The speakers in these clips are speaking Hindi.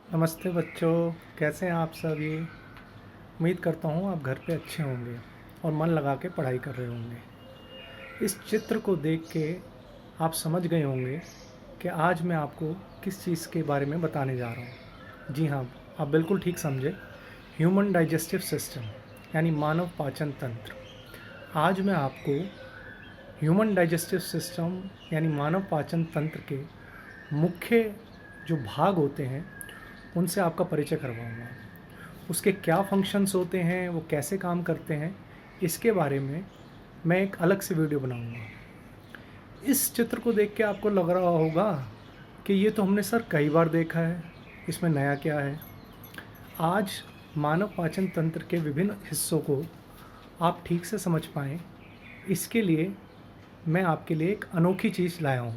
नमस्ते बच्चों, कैसे हैं आप सभी। उम्मीद करता हूँ आप घर पे अच्छे होंगे और मन लगा के पढ़ाई कर रहे होंगे। इस चित्र को देख के आप समझ गए होंगे कि आज मैं आपको किस चीज़ के बारे में बताने जा रहा हूँ। जी हाँ, आप बिल्कुल ठीक समझे। ह्यूमन डाइजेस्टिव सिस्टम यानी मानव पाचन तंत्र। आज मैं आपको ह्यूमन डाइजेस्टिव सिस्टम यानी मानव पाचन तंत्र के मुख्य जो भाग होते हैं उनसे आपका परिचय करवाऊँगा। उसके क्या फंक्शंस होते हैं, वो कैसे काम करते हैं, इसके बारे में मैं एक अलग से वीडियो बनाऊँगा। इस चित्र को देख के आपको लग रहा होगा कि ये तो हमने सर कई बार देखा है, इसमें नया क्या है। आज मानव पाचन तंत्र के विभिन्न हिस्सों को आप ठीक से समझ पाएँ, इसके लिए मैं आपके लिए एक अनोखी चीज़ लाया हूँ।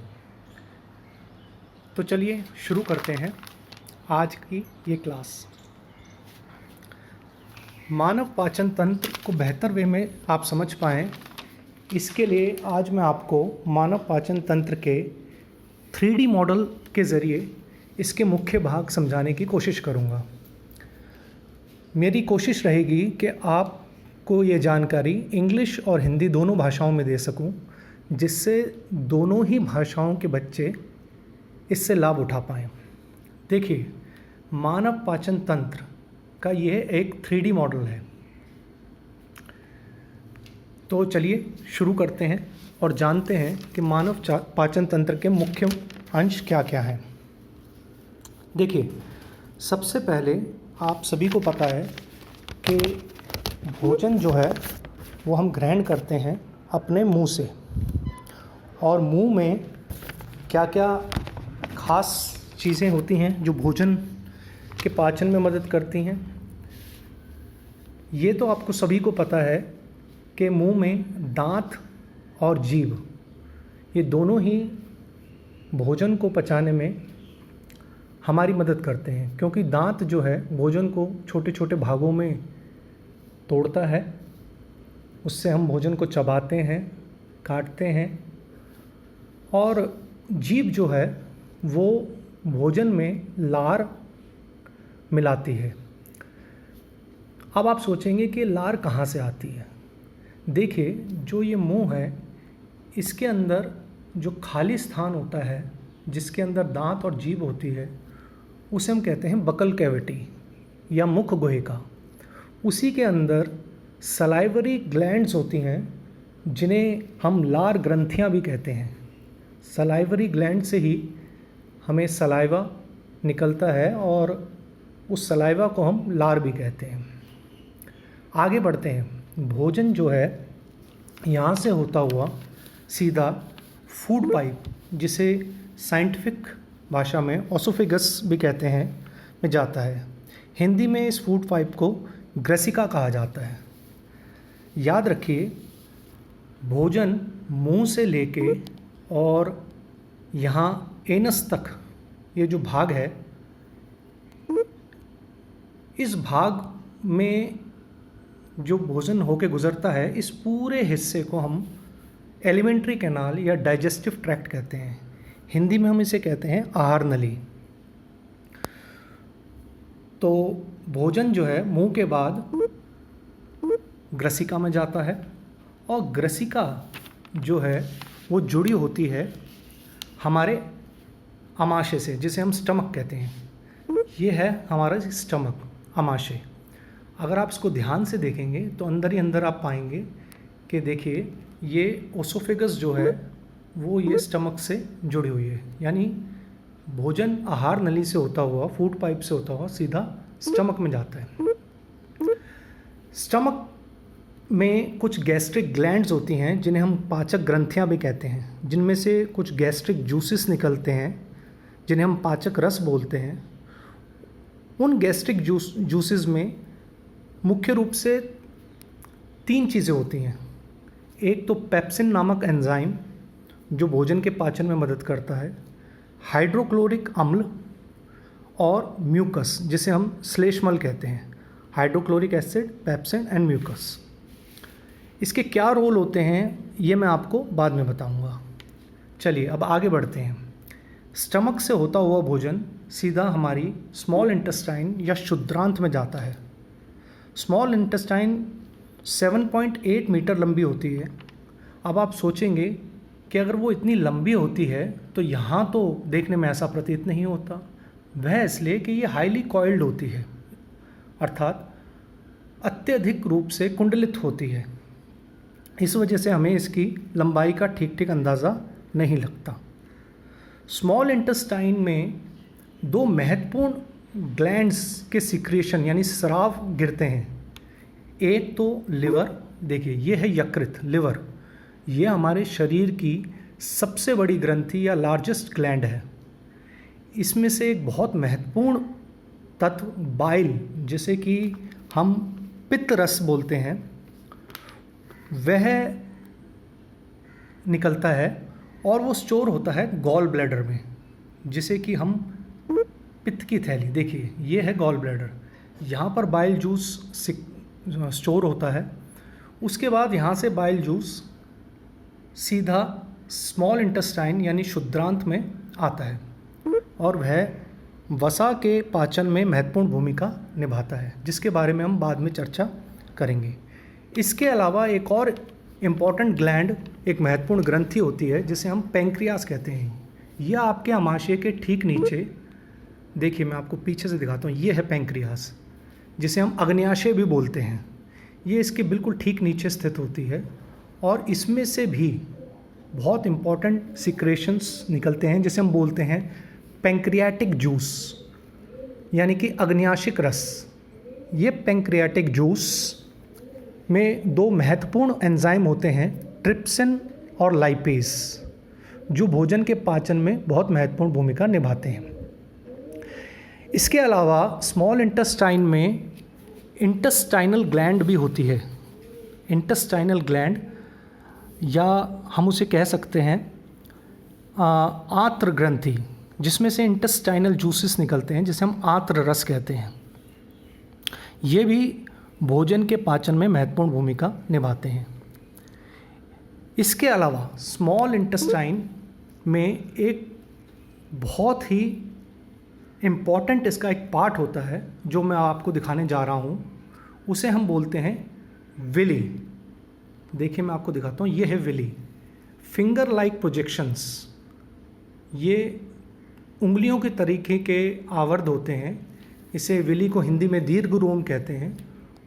तो चलिए शुरू करते हैं आज की ये क्लास। मानव पाचन तंत्र को बेहतर वे में आप समझ पाएँ, इसके लिए आज मैं आपको मानव पाचन तंत्र के 3D मॉडल के ज़रिए इसके मुख्य भाग समझाने की कोशिश करूँगा। मेरी कोशिश रहेगी कि आपको ये जानकारी इंग्लिश और हिंदी दोनों भाषाओं में दे सकूं, जिससे दोनों ही भाषाओं के बच्चे इससे लाभ उठा पाएँ। देखिए, मानव पाचन तंत्र का यह एक 3D मॉडल है। तो चलिए शुरू करते हैं और जानते हैं कि मानव पाचन तंत्र के मुख्य अंश क्या क्या हैं। देखिए, सबसे पहले आप सभी को पता है कि भोजन जो है वो हम ग्रहण करते हैं अपने मुंह से, और मुंह में क्या क्या खास चीज़ें होती हैं जो भोजन के पाचन में मदद करती हैं। ये तो आपको सभी को पता है कि मुंह में दांत और जीभ, ये दोनों ही भोजन को पचाने में हमारी मदद करते हैं, क्योंकि दांत जो है भोजन को छोटे छोटे भागों में तोड़ता है, उससे हम भोजन को चबाते हैं, काटते हैं, और जीभ जो है वो भोजन में लार मिलाती है। अब आप सोचेंगे कि लार कहाँ से आती है। देखिए, जो ये मुंह है, इसके अंदर जो खाली स्थान होता है जिसके अंदर दांत और जीभ होती है, उसे हम कहते हैं बकल कैविटी या मुख गुहिका। उसी के अंदर सलाइवरी ग्लैंड्स होती हैं जिन्हें हम लार ग्रंथियां भी कहते हैं। सलाइवरी ग्लैंड से ही हमें सलाइवा निकलता है और उस सलाइवा को हम लार भी कहते हैं। आगे बढ़ते हैं। भोजन जो है यहाँ से होता हुआ सीधा फूड पाइप, जिसे साइंटिफिक भाषा में ओसोफेगस भी कहते हैं, में जाता है। हिंदी में इस फूड पाइप को ग्रसिका कहा जाता है। याद रखिए, भोजन मुंह से लेके और यहाँ एनस तक ये जो भाग है, इस भाग में जो भोजन होके गुजरता है, इस पूरे हिस्से को हम एलिमेंट्री कैनाल या डाइजेस्टिव ट्रैक्ट कहते हैं। हिंदी में हम इसे कहते हैं आहार नली। तो भोजन जो है मुंह के बाद ग्रसिका में जाता है, और ग्रसिका जो है वो जुड़ी होती है हमारे आमाशय से, जिसे हम स्टमक कहते हैं। ये है हमारा स्टमक, आमाशय। अगर आप इसको ध्यान से देखेंगे तो अंदर ही अंदर आप पाएंगे कि देखिए, ये ओसोफेगस जो है वो ये स्टमक से जुड़ी हुई है, यानी भोजन आहार नली से होता हुआ, फूड पाइप से होता हुआ सीधा स्टमक में जाता है। स्टमक में कुछ गैस्ट्रिक ग्लैंड्स होती हैं जिन्हें हम पाचक ग्रंथियां भी कहते हैं, जिनमें से कुछ गैस्ट्रिक जूसेस निकलते हैं जिन्हें हम पाचक रस बोलते हैं। उन गैस्ट्रिक जूसेस में मुख्य रूप से 3 चीज़ें होती हैं। एक तो पेप्सिन नामक एंजाइम जो भोजन के पाचन में मदद करता है, हाइड्रोक्लोरिक अम्ल, और म्यूकस जिसे हम श्लेष्मल कहते हैं। Hydrochloric acid, pepsin and mucus. इसके क्या रोल होते हैं ये मैं आपको बाद में बताऊंगा। चलिए अब आगे बढ़ते हैं। स्टमक से होता हुआ भोजन सीधा हमारी स्मॉल इंटेस्टाइन या क्षुद्रांत में जाता है। स्मॉल इंटेस्टाइन 7.8 मीटर लंबी होती है। अब आप सोचेंगे कि अगर वो इतनी लंबी होती है तो यहाँ तो देखने में ऐसा प्रतीत नहीं होता। वह इसलिए कि ये हाईली कॉइल्ड होती है, अर्थात अत्यधिक रूप से कुंडलित होती है। इस वजह से हमें इसकी लंबाई का ठीक ठीक अंदाज़ा नहीं लगता। स्मॉल इंटेस्टाइन में दो महत्वपूर्ण ग्लैंड्स के सिक्रेशन यानी स्राव गिरते हैं। एक तो लिवर, देखिए ये है यकृत, लिवर। ये हमारे शरीर की सबसे बड़ी ग्रंथि या लार्जेस्ट ग्लैंड है। इसमें से एक बहुत महत्वपूर्ण तत्व बाइल, जिसे कि हम पित्त रस बोलते हैं, वह निकलता है और वो स्टोर होता है गॉल ब्लैडर में, जिसे कि हम पित्त की थैली, देखिए ये है गॉल ब्लैडर। यहाँ पर बाइल जूस स्टोर होता है। उसके बाद यहाँ से बाइल जूस सीधा स्मॉल इंटेस्टाइन यानी क्षुद्रांत में आता है और वह वसा के पाचन में महत्वपूर्ण भूमिका निभाता है, जिसके बारे में हम बाद में चर्चा करेंगे। इसके अलावा एक और इम्पॉर्टेंट ग्लैंड, एक महत्वपूर्ण ग्रंथि होती है जिसे हम पैंक्रियास कहते हैं। यह आपके आमाशय के ठीक नीचे, देखिए मैं आपको पीछे से दिखाता हूँ, ये है पैंक्रियास, जिसे हम अग्न्याशय भी बोलते हैं। ये इसके बिल्कुल ठीक नीचे स्थित होती है और इसमें से भी बहुत इम्पॉर्टेंट सिक्रेशंस निकलते हैं जिसे हम बोलते हैं पैंक्रियाटिक जूस, यानी कि अग्न्याशिक रस। ये पैंक्रियाटिक जूस में दो महत्वपूर्ण एंजाइम होते हैं, ट्रिप्सिन और लाइपेज, जो भोजन के पाचन में बहुत महत्वपूर्ण भूमिका निभाते हैं। इसके अलावा स्मॉल इंटेस्टाइन में इंटेस्टाइनल ग्लैंड भी होती है। इंटेस्टाइनल ग्लैंड, या हम उसे कह सकते हैं आंत्र ग्रंथि, जिसमें से इंटेस्टाइनल जूसेस निकलते हैं, जिसे हम आंत्र रस कहते हैं। ये भी भोजन के पाचन में महत्वपूर्ण भूमिका निभाते हैं। इसके अलावा स्मॉल इंटेस्टाइन में एक बहुत ही इम्पॉर्टेंट इसका एक पार्ट होता है जो मैं आपको दिखाने जा रहा हूँ, उसे हम बोलते हैं विली। देखिए मैं आपको दिखाता हूँ, ये है विली, फिंगर लाइक प्रोजेक्शंस। ये उंगलियों के तरीके के आवर्त होते हैं। इसे विली को हिंदी में दीर्घ रोम कहते हैं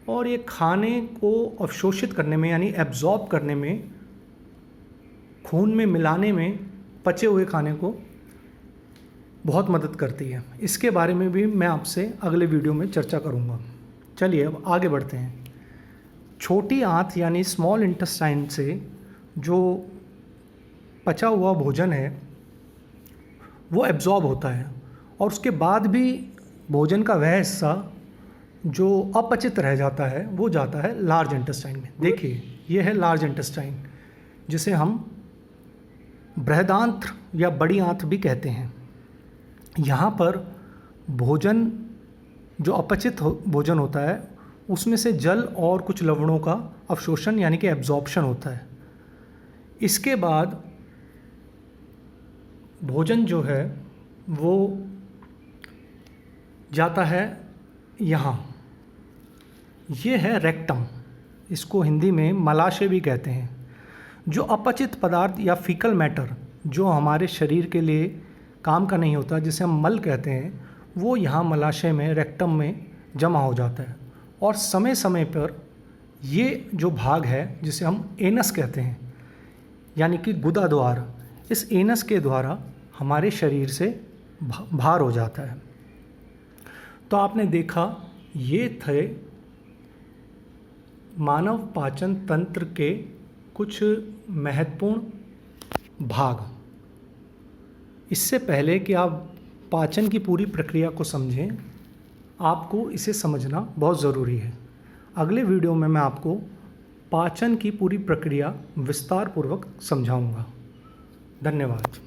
और ये खाने को अवशोषित करने में यानी एब्जॉर्ब करने में, खून में मिलाने में, पचे हुए खाने को बहुत मदद करती है। इसके बारे में भी मैं आपसे अगले वीडियो में चर्चा करूँगा। चलिए अब आगे बढ़ते हैं। छोटी आंत यानी स्मॉल इंटेस्टाइन से जो पचा हुआ भोजन है वो एब्जॉर्ब होता है और उसके बाद भी भोजन का वह हिस्सा जो अपचित रह जाता है वो जाता है लार्ज इंटेस्टाइन में। देखिए ये है लार्ज इंटेस्टाइन, जिसे हम बृहदांत्र या बड़ी आंत भी कहते हैं। यहाँ पर भोजन जो अपचित भोजन होता है उसमें से जल और कुछ लवणों का अवशोषण यानी कि एब्जॉर्प्शन होता है। इसके बाद भोजन जो है वो जाता है यहाँ, ये है रेक्टम, इसको हिंदी में मलाशय भी कहते हैं। जो अपचित पदार्थ या फीकल मैटर जो हमारे शरीर के लिए काम का नहीं होता, जिसे हम मल कहते हैं, वो यहाँ मलाशय में, रेक्टम में जमा हो जाता है और समय समय पर ये जो भाग है जिसे हम एनस कहते हैं यानी कि गुदा द्वार, इस एनस के द्वारा हमारे शरीर से बाहर हो जाता है। तो आपने देखा ये थे मानव पाचन तंत्र के कुछ महत्वपूर्ण भाग। इससे पहले कि आप पाचन की पूरी प्रक्रिया को समझें, आपको इसे समझना बहुत ज़रूरी है। अगले वीडियो में मैं आपको पाचन की पूरी प्रक्रिया विस्तार पूर्वक समझाऊंगा। धन्यवाद।